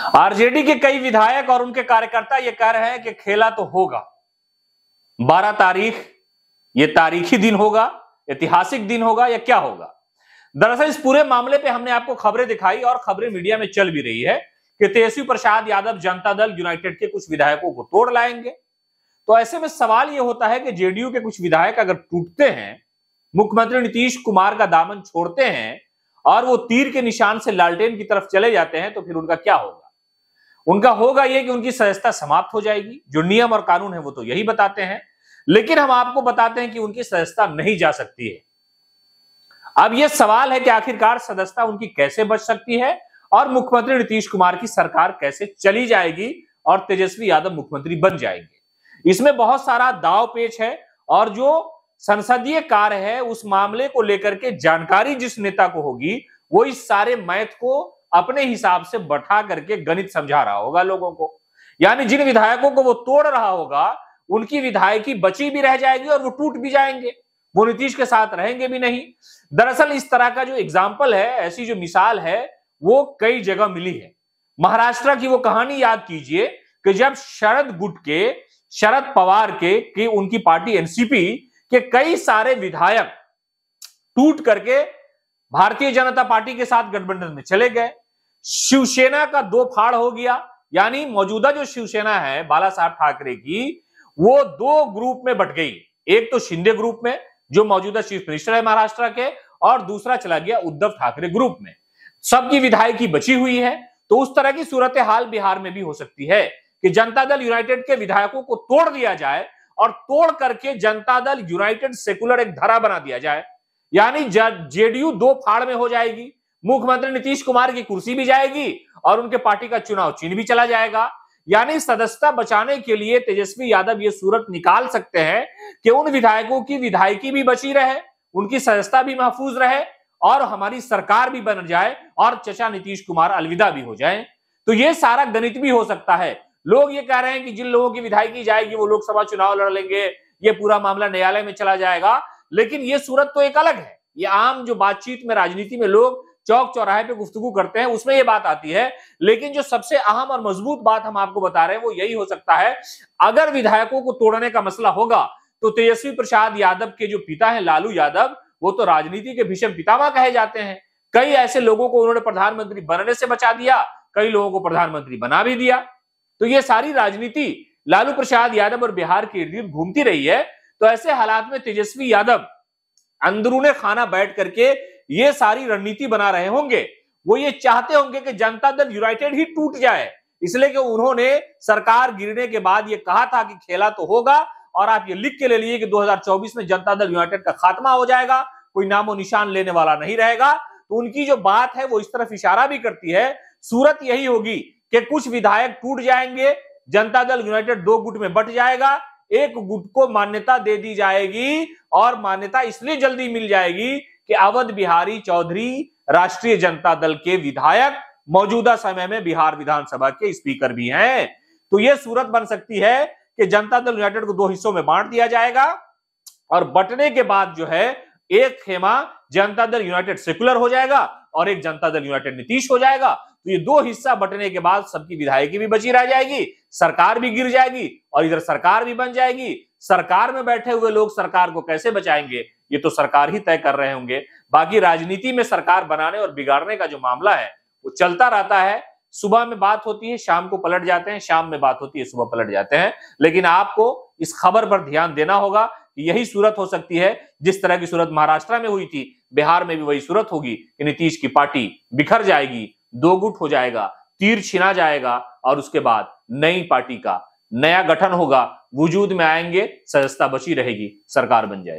RJD के कई विधायक और उनके कार्यकर्ता ये कह रहे हैं कि खेला तो होगा 12 तारीख, ये तारीखी दिन होगा, ऐतिहासिक दिन होगा या क्या होगा। दरअसल इस पूरे मामले पे हमने आपको खबरें दिखाई और खबरें मीडिया में चल भी रही है कि तेजस्वी प्रसाद यादव जनता दल यूनाइटेड के कुछ विधायकों को तोड़ लाएंगे। तो ऐसे में सवाल यह होता है कि जेडीयू के कुछ विधायक अगर टूटते हैं, मुख्यमंत्री नीतीश कुमार का दामन छोड़ते हैं और वो तीर के निशान से लालटेन की तरफ चले जाते हैं, तो फिर उनका क्या होगा। उनका होगा यह कि उनकी सदस्यता समाप्त हो जाएगी। जो नियम और कानून है वो तो यही बताते हैं, लेकिन हम आपको बताते हैं कि उनकी सदस्यता नहीं जा सकती है। अब यह सवाल है कि आखिरकार सदस्यता उनकी कैसे बच सकती है और मुख्यमंत्री नीतीश कुमार की सरकार कैसे चली जाएगी और तेजस्वी यादव मुख्यमंत्री बन जाएंगे। इसमें बहुत सारा दाव पेच है और जो संसदीय कार्य है उस मामले को लेकर के जानकारी जिस नेता को होगी वो इस सारे मैथ को अपने हिसाब से बैठा करके गणित समझा रहा होगा लोगों को। यानी जिन विधायकों को वो तोड़ रहा होगा उनकी विधायकी बची भी रह जाएगी और वो टूट भी जाएंगे, वो नीतीश के साथ रहेंगे भी नहीं। दरअसल इस तरह का जो एग्जाम्पल है, ऐसी जो मिसाल है वो कई जगह मिली है। महाराष्ट्र की वो कहानी याद कीजिए कि जब शरद पवार के उनकी पार्टी एनसीपी के कई सारे विधायक टूट करके भारतीय जनता पार्टी के साथ गठबंधन में चले गए, शिवसेना का दो फाड़ हो गया। यानी मौजूदा जो शिवसेना है बाला साहब ठाकरे की, वो दो ग्रुप में बट गई। एक तो शिंदे ग्रुप में जो मौजूदा चीफ मिनिस्टर है महाराष्ट्र के, और दूसरा चला गया उद्धव ठाकरे ग्रुप में। सबकी विधायकी बची हुई है। तो उस तरह की सूरत हाल बिहार में भी हो सकती है कि जनता दल यूनाइटेड के विधायकों को तोड़ दिया जाए और तोड़ करके जनता दल यूनाइटेड सेकुलर एक धरा बना दिया जाए। यानी जेडीयू दो फाड़ में हो जाएगी, मुख्यमंत्री नीतीश कुमार की कुर्सी भी जाएगी और उनके पार्टी का चुनाव चिन्ह भी चला जाएगा। यानी सदस्यता बचाने के लिए तेजस्वी यादव ये सूरत निकाल सकते हैं कि उन विधायकों की विधायकी भी बची रहे, उनकी सदस्यता भी महफूज रहे और हमारी सरकार भी बन जाए और चचा नीतीश कुमार अलविदा भी हो जाए। तो ये सारा गणित भी हो सकता है। लोग ये कह रहे हैं कि जिन लोगों की विधायकी जाएगी वो लोकसभा चुनाव लड़ लेंगे, ये पूरा मामला न्यायालय में चला जाएगा, लेकिन ये सूरत तो एक अलग है। ये आम जो बातचीत में राजनीति में लोग चौक चौराहे पे गुफ्तगू करते हैं उसमें ये बात आती है, लेकिन जो सबसे अहम और मजबूत बात हम आपको बता रहे हैं वो यही हो सकता है, अगर विधायकों को तोड़ने का मसला होगा तो तेजस्वी प्रसाद यादव के जो पिता है लालू यादव, वो तो राजनीति के भीषण पितामह कहे जाते हैं। कई ऐसे लोगों को उन्होंने प्रधानमंत्री बनने से बचा दिया, कई लोगों को प्रधानमंत्री बना भी दिया। तो ये सारी राजनीति लालू प्रसाद यादव और बिहार के इर्द गिर्द घूमती रही है। तो ऐसे हालात में तेजस्वी यादव अंदरूने खाना बैठ करके ये सारी रणनीति बना रहे होंगे। वो ये चाहते होंगे कि जनता दल यूनाइटेड ही टूट जाए, इसलिए कि उन्होंने सरकार गिरने के बाद ये कहा था कि खेला तो होगा, और आप ये लिख के ले लीजिए कि 2024 में जनता दल यूनाइटेड का खात्मा हो जाएगा, कोई नामो निशान लेने वाला नहीं रहेगा। तो उनकी जो बात है वो इस तरफ इशारा भी करती है। सूरत यही होगी कि कुछ विधायक टूट जाएंगे, जनता दल यूनाइटेड दो गुट में बंट जाएगा, एक गुट को मान्यता दे दी जाएगी और मान्यता इसलिए जल्दी मिल जाएगी कि अवध बिहारी चौधरी राष्ट्रीय जनता दल के विधायक मौजूदा समय में बिहार विधानसभा के स्पीकर भी हैं। तो यह सूरत बन सकती है कि जनता दल यूनाइटेड को दो हिस्सों में बांट दिया जाएगा और बंटने के बाद जो है एक खेमा जनता दल यूनाइटेड सेकुलर हो जाएगा और एक जनता दल यूनाइटेड नीतीश हो जाएगा। तो ये दो हिस्सा बंटने के बाद सबकी विधायकी भी बची रह जाएगी, सरकार भी गिर जाएगी और इधर सरकार भी बन जाएगी। सरकार में बैठे हुए लोग सरकार को कैसे बचाएंगे ये तो सरकार ही तय कर रहे होंगे। बाकी राजनीति में सरकार बनाने और बिगाड़ने का जो मामला है वो चलता रहता है। सुबह में बात होती है, शाम को पलट जाते हैं, शाम में बात होती है, सुबह पलट जाते हैं। लेकिन आपको इस खबर पर ध्यान देना होगा कि यही सूरत हो सकती है। जिस तरह की सूरत महाराष्ट्र में हुई थी, बिहार में भी वही सूरत होगी कि नीतीश की पार्टी बिखर जाएगी, दो गुट हो जाएगा, तीर छिना जाएगा और उसके बाद नई पार्टी का नया गठन होगा, वजूद में आएंगे, सदस्यता बची रहेगी, सरकार बन जाएगी।